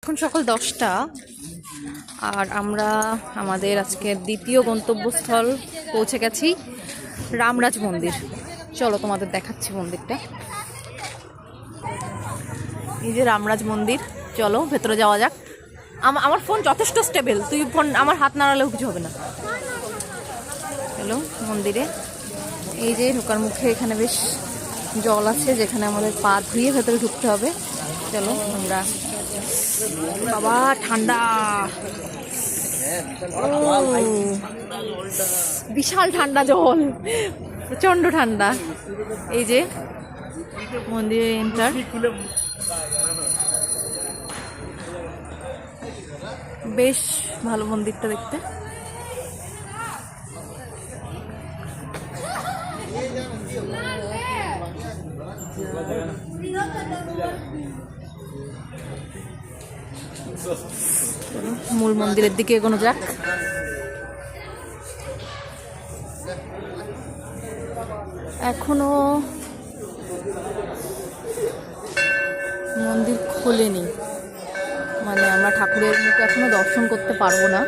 এখন সকাল 10টা আর আমরা আমাদের আজকের দ্বিতীয় গন্তব্যস্থল পৌঁছে গেছি, রামরাজ মন্দির। চলো তোমাদের দেখাচ্ছি মন্দিরটা। এই যে রামরাজ মন্দির, চলো ভেতরে যাওয়া যাক। আমার ফোন যথেষ্ট স্টেবল, তুই ফোন আমার হাত নাড়ালেও কিছু হবে না। চলো মন্দিরে। এই যে ঢোকার মুখে এখানে বেশ জল আছে, যেখানে আমাদের পা ধুয়ে ভেতরে ঢুকতে হবে। চলো আমরা। বাবা ঠান্ডা, বিশাল ঠান্ডা জল, প্রচন্ড ঠান্ডা। এই যে মন্দিরে এন্টার, বেশ ভালো মন্দিরটা দেখতে। মূল মন্দিরের দিকে এগোনো যাক। এখনো মন্দির খোলেনি, মানে আমরা ঠাকুরের মুখ এখনো দর্শন করতে পারবো না।